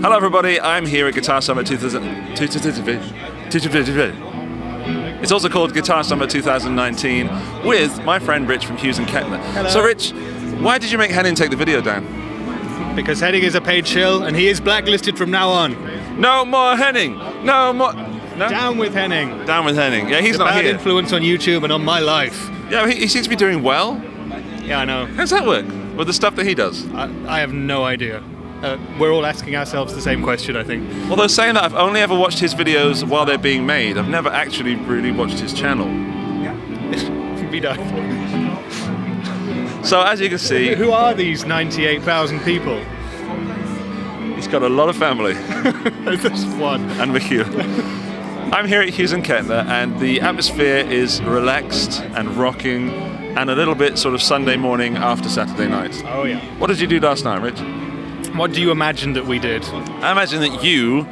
Hello everybody, I'm here at Guitar Summit 2000. It's also called Guitar Summit 2019 with my friend Rich from Hughes Kettner. Hello. So Rich, why did you make Henning take the video down? Because Henning is a paid shill and he is blacklisted from now on. No more Henning! No more... No? Down with Henning. Down with Henning. Yeah, he's The not bad here. influence on YouTube and on my life. Yeah, he seems to be doing well. Yeah, I know. How's that work? With the stuff that he does? I have no idea. We're all asking ourselves the same question, I think. Although saying that, I've only ever watched his videos while they're being made. I've never actually really watched his channel. We don't. So as you can see, Who are these 98,000 people? he's got a lot of family. There's one. And McHugh. I'm here at Hughes Kettner, and the atmosphere is relaxed and rocking, and a little bit sort of Sunday morning after Saturday night. Oh yeah. What did you do last night, Rich? What do you imagine that we did? I imagine that you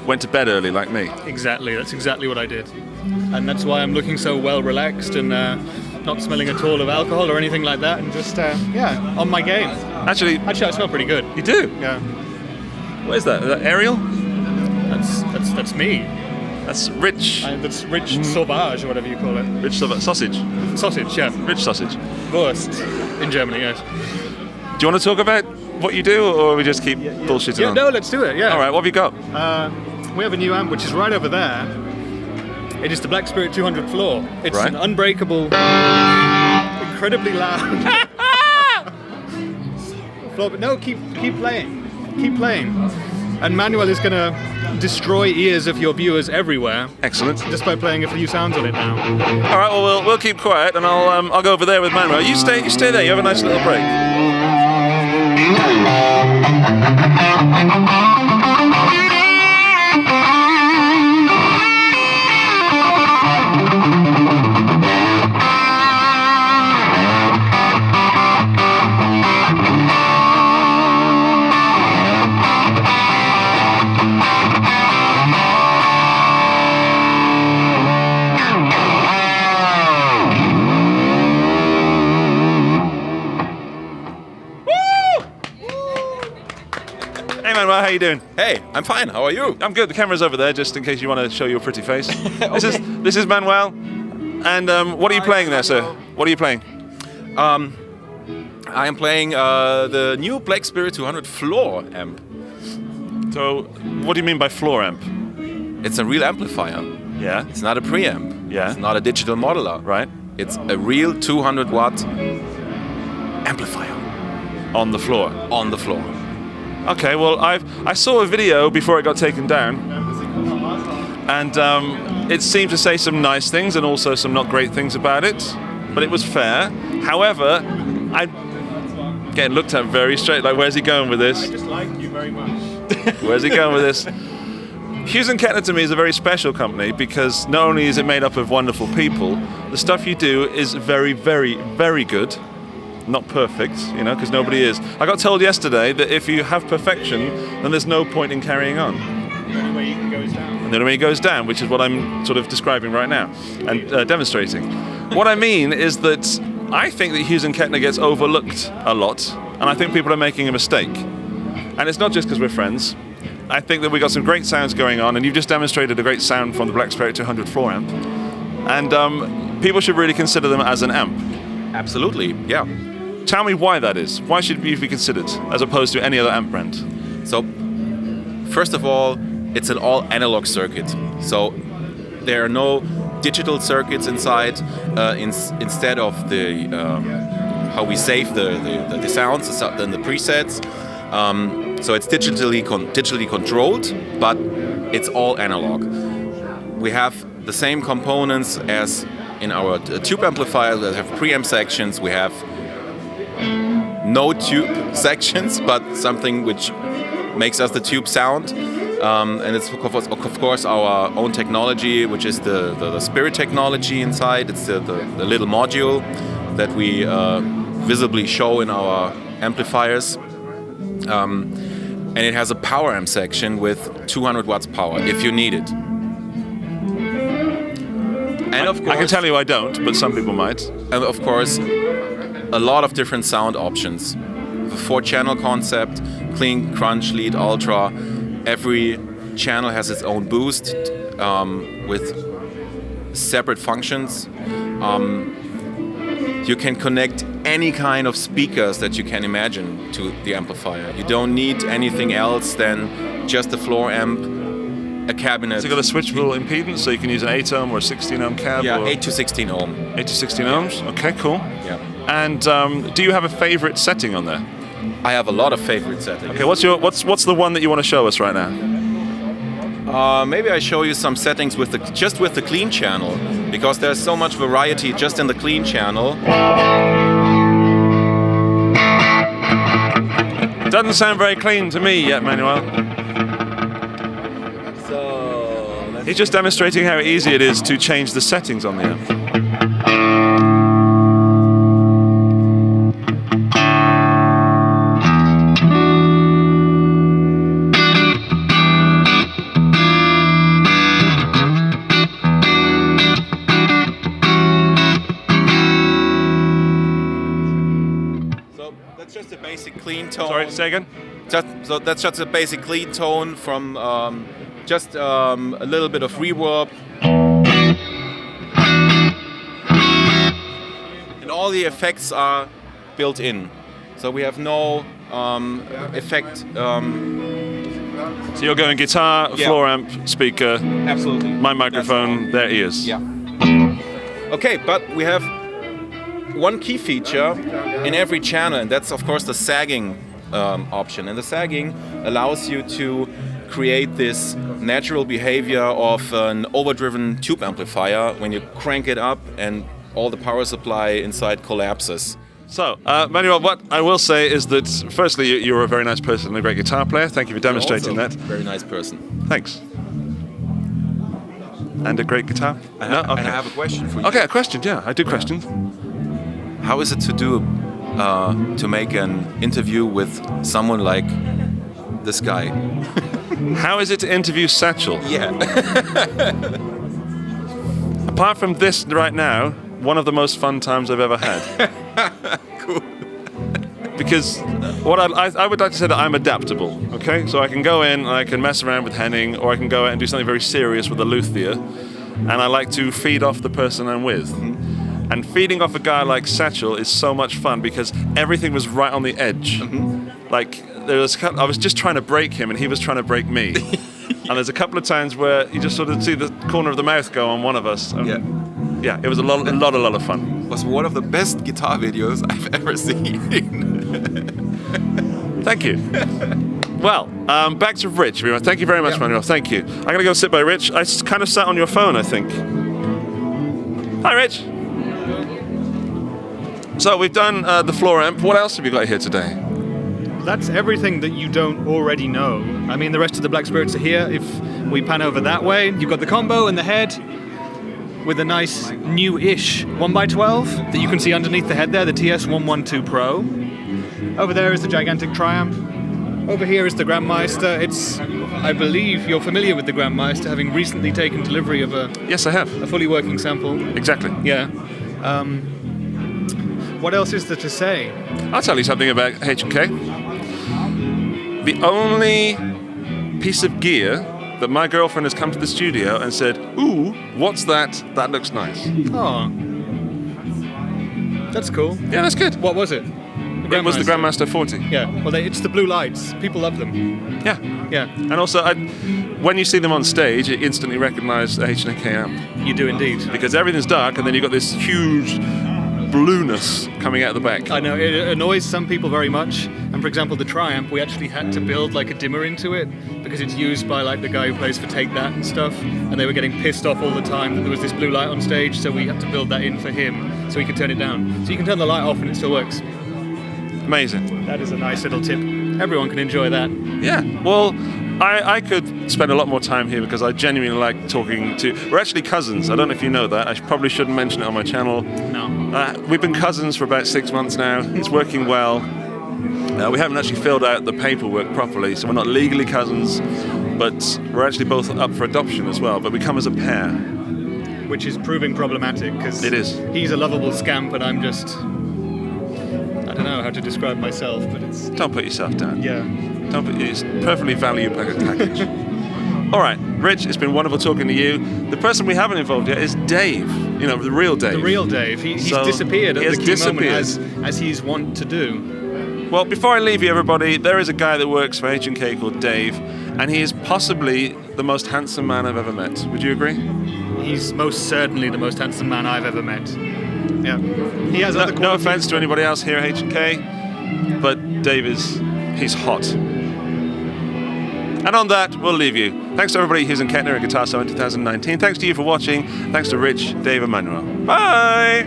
went to bed early like me. Exactly, that's exactly what I did. And that's why I'm looking so well relaxed and not smelling at all of alcohol or anything like that, and just, on my game. Actually, I smell pretty good. you do? Yeah. What is that? Is that Ariel? That's me. That's Rich. That's Rich Sauvage, or whatever you call it. Rich sausage. Sausage, yeah. Rich sausage. Wurst in Germany, yes. Do you want to talk about what you do, or we just keep bullshitting Yeah, on? no, let's do it, yeah. All right, what have you got? We have a new amp, which is right over there. It is the Black Spirit 200 Floor. It's Right. an unbreakable, incredibly loud floor. But no, keep playing. Keep playing. And Manuel is going to destroy ears of your viewers everywhere. Excellent. Just by playing a few sounds on it now. All right, well, we'll keep quiet, and I'll go over there with Manuel. You stay there. You have a nice little break. Hey Manuel, how you doing? Hey, I'm fine. How are you? I'm good. The camera's over there, just in case you want to show your pretty face. This is Manuel. And what are you playing there, sir? What are you playing? I am playing the new Black Spirit 200 Floor amp. So, what do you mean by floor amp? It's a real amplifier. Yeah. It's not a preamp. Yeah. It's not a digital modeler. Right. It's a real 200 watt amplifier On the floor. on the floor. Okay. Well, I saw a video before it got taken down, and it seemed to say some nice things and also some not great things about it. But it was fair. However, I getting looked at very straight. Like, where's he going with this? I just like you very much. Where's he going with this? Hughes Kettner to me is a very special company because not only is it made up of wonderful people, the stuff you do is very, very, very good. Not perfect, because nobody is. I got told yesterday that if you have perfection, then there's no point in carrying on. The only way you can go is down. And the only way it goes down, which is what I'm sort of describing right now and demonstrating. What I mean is that I think that Hughes Kettner gets overlooked a lot, and I think people are making a mistake. And it's not just because we're friends. I think that we've got some great sounds going on, and you've just demonstrated a great sound from the Black Spirit 200 floor amp. And people should really consider them as an amp. Absolutely, yeah. Tell me why that is. Why should we be considered as opposed to any other amp brand? So, first of all, it's an all analog circuit. So, there are no digital circuits inside. Instead of the how we save the sounds, then the presets. So it's digitally controlled, but it's all analog. We have the same components as in our tube amplifier that have preamp sections. We have no tube sections, but something which makes us the tube sound. And it's of course our own technology, which is the Spirit technology inside. It's the little module that we visibly show in our amplifiers. And it has a power amp section with 200 watts power if you need it. And of course, I can tell you I don't, but some people might. And of course, a lot of different sound options. The 4-channel concept, clean, crunch, lead, ultra, every channel has its own boost with separate functions. You can connect any kind of speakers that you can imagine to the amplifier. You don't need anything else than just a floor amp, a cabinet. Has it got a switchable impedance, so you can use an 8 ohm or a 16 ohm cab? Yeah, or 8 to 16 ohm. 8 to 16 ohms? Okay, cool. Yeah. And do you have a favorite setting on there? I have a lot of favorite settings. Okay, what's the one that you want to show us right now? Maybe I show you some settings with the clean channel, because there's so much variety just in the clean channel. Doesn't sound very clean to me yet, Manuel. So He's just demonstrating how easy it is to change the settings on the amp. that's just a basic clean tone. Sorry, say again? So that's just a basic clean tone from just a little bit of reverb. And all the effects are built in. So we have no effect. So you're going guitar, Yeah. floor amp, speaker, Absolutely. my microphone, their ears. Yeah. Okay, but we have one key feature in every channel, and that's of course the sagging option. And the sagging allows you to create this natural behavior of an overdriven tube amplifier when you crank it up and all the power supply inside collapses. So, Manuel, what I will say is that, firstly, you're a very nice person and a great guitar player. Thank you for demonstrating Also that. Very nice person. Thanks. And a great guitar? And I have a question for you. Okay, a question, yeah. I do questions. How is it to do to make an interview with someone like this guy? How is it to interview Satchel? Yeah. Apart from this right now, one of the most fun times I've ever had. Cool. Because what I would like to say that I'm adaptable, okay? So I can go in and I can mess around with Henning, or I can go out and do something very serious with a luthier, and I like to feed off the person I'm with. And feeding off a guy like Satchel is so much fun because everything was right on the edge. Like, I was just trying to break him and he was trying to break me. And there's a couple of times where you just sort of see the corner of the mouth go on one of us. And yeah, it was a lot of fun. It was one of the best guitar videos I've ever seen. Thank you. Well, back to Rich. Thank you very much, Manuel. Thank you. I'm going to go sit by Rich. I kind of sat on your phone, I think. Hi, Rich. So we've done the floor amp. What else have you got here today? That's everything that you don't already know. I mean, the rest of the Black Spirits are here. If we pan over that way, you've got the combo and the head with a nice new-ish 1x12 that you can see underneath the head there, the TS112 Pro. Over there is the gigantic Triumph. Over here is the Grandmeister. I believe you're familiar with the Grandmeister, having recently taken delivery of a Yes, I have. fully working sample. Exactly. Yeah. What else is there to say? I'll tell you something about H&K. The only piece of gear that my girlfriend has come to the studio and said, "Ooh, what's that? That looks nice." Oh. That's cool. Yeah, that's good. What was it? It was the Grandmaster 40. Yeah, well, it's the blue lights. People love them. Yeah. Yeah, And also, when you see them on stage, you instantly recognize the H&K amp. you do indeed. Because everything's dark, and then you've got this huge blueness coming out of the back. I know, it annoys some people very much. And for example, the Triumph, we actually had to build like a dimmer into it because it's used by like the guy who plays for Take That and stuff. And they were getting pissed off all the time that there was this blue light on stage, so we had to build that in for him so he could turn it down. So you can turn the light off and it still works. Amazing. That is a nice little tip. Everyone can enjoy that. Yeah. Well, I could spend a lot more time here because I genuinely like talking to... We're actually cousins. I don't know if you know that. I probably shouldn't mention it on my channel. No. We've been cousins for about 6 months now. It's working well. We haven't actually filled out the paperwork properly, so we're not legally cousins, but we're actually both up for adoption as well, but we come as a pair. Which is proving problematic because It is. He's a lovable scamp and I'm just... I don't know how to describe myself, but it's... Don't put yourself down. Yeah. It's perfectly value package. All right, Rich, it's been wonderful talking to you. The person we haven't involved yet is Dave. You know, the real Dave. The real Dave. He's So, disappeared he at has the key moment, disappeared. as he's wont to do. Well, before I leave you, everybody, there is a guy that works for H&K called Dave, and he is possibly the most handsome man I've ever met. Would you agree? He's most certainly the most handsome man I've ever met. Yeah. He has other No qualities. offense to anybody else here at H&K, but Dave he's hot. And on that, we'll leave you. Thanks to everybody who's in Kettner at Guitar Summit 2019. Thanks to you for watching. Thanks to Rich, Dave, and Manuel. Bye!